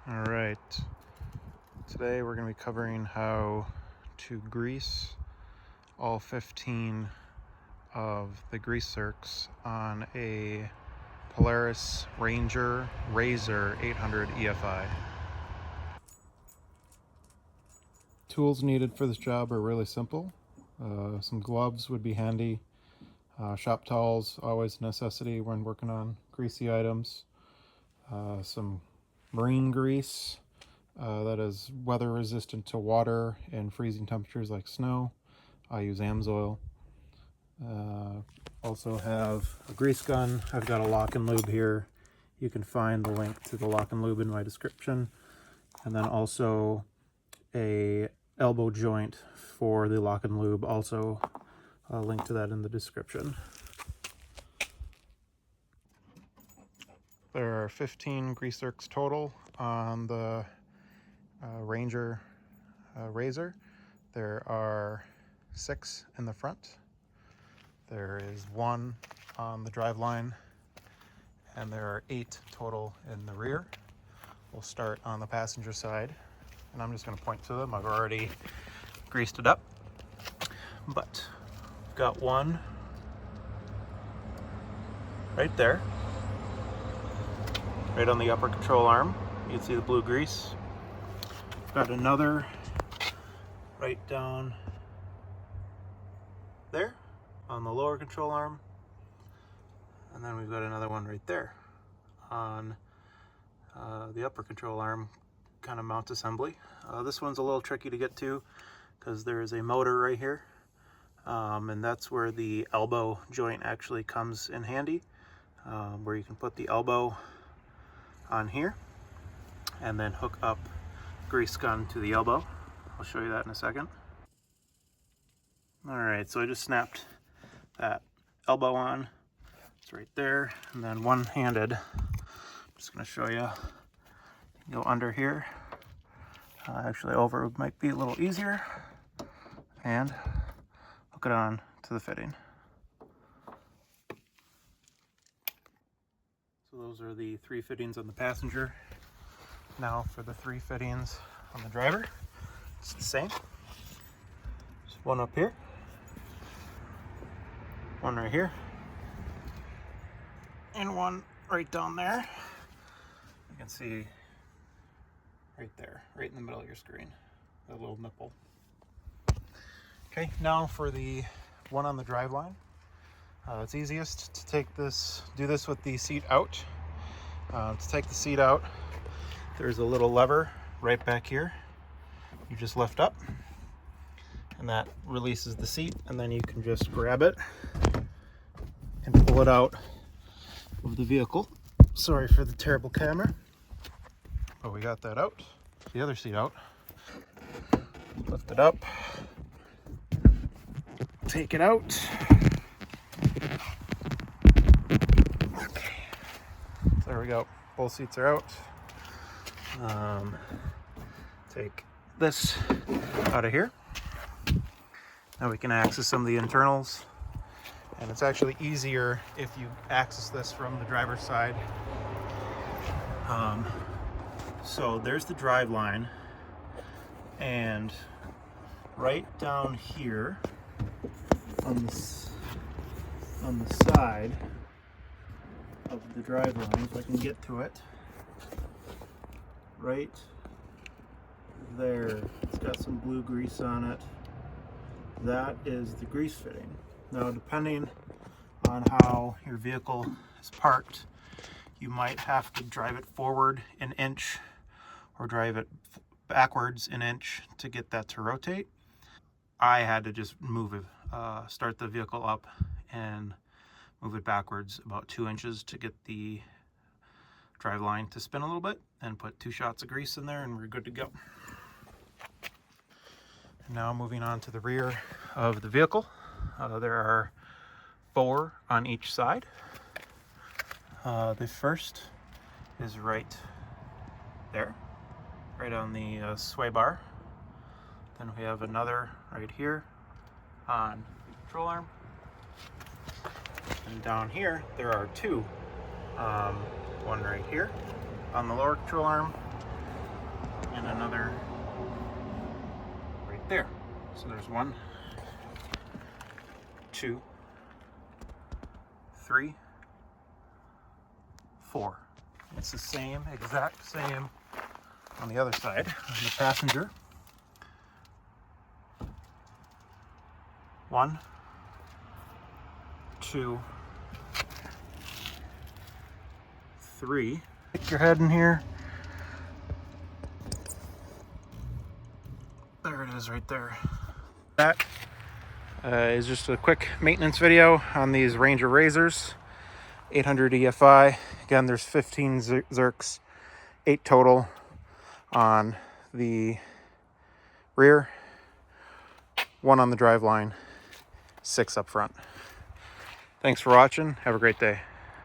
All right, today we're going to be covering how to grease all 15 of the grease zerks on a Polaris Ranger RZR 800 EFI. Tools needed for this job are really simple. Some gloves would be handy. Shop towels, always a necessity when working on greasy items. Some marine grease that is weather resistant to water and freezing temperatures like snow. I use Amsoil. Also have a grease gun. I've got a lock and lube here. You can find the link to the lock and lube in my description. And then also a elbow joint for the lock and lube. Also a link to that in the description. There are 15 grease zerks total on the Ranger RZR. There are 6 in the front. There is 1 on the driveline, and there are 8 total in the rear. We'll start on the passenger side, and I'm just going to point to them. I've already greased it up, but I've got one right there, right on the upper control arm. You can see the blue grease. Got another right down there on the lower control arm, and then we've got another one right there on the upper control arm kind of mount assembly. This one's a little tricky to get to because there is a motor right here, and that's where the elbow joint actually comes in handy, where you can put the elbow on here and then hook up grease gun to the elbow. I'll show you that in a second. All right, so I just snapped that elbow on. It's right there, and then one-handed, I'm just going to show you. Go under here. Actually, over might be a little easier, and hook it on to the fitting. So those are the 3 fittings on the passenger. Now for the 3 fittings on the driver. It's the same. Just one up here, one right here, and one right down there. You can see right there, right in the middle of your screen, that little nipple. Okay, now for the one on the driveline. It's easiest to do this with the seat out. To take the seat out, there's a little lever right back here. You just lift up, and that releases the seat, and then you can just grab it and pull it out of the vehicle. Sorry for the terrible camera. But we got that out. The other seat out. Lift it up. Take it out. Okay. So there we go. Both seats are out. Take this out of here. Now we can access some of the internals. And it's actually easier if you access this from the driver's side. So there's the drive line, and right down here on the side of the drive line, if I can get to it, right there, it's got some blue grease on it. That is the grease fitting. Now, depending on how your vehicle is parked, you might have to drive it forward an inch or drive it backwards an inch to get that to rotate. I had to just move it, start the vehicle up and move it backwards about 2 inches to get the drive line to spin a little bit, and put 2 shots of grease in there, and we're good to go. Now moving on to the rear of the vehicle. There are 4 on each side. The first is right there, right on the sway bar. Then we have another right here on the control arm. And down here, there are 2. One right here on the lower control arm, and another right there. So there's 1, 2, 3, 4. It's the same, exact same on the other side, on the passenger. 1, 2, 3. Stick your head in here. There it is right there. That is just a quick maintenance video on these Ranger RZRs. 800 EFI. Again, there's 15 zerks, 8 total on the rear, 1 on the driveline, 6 up front. Thanks for watching. Have a great day.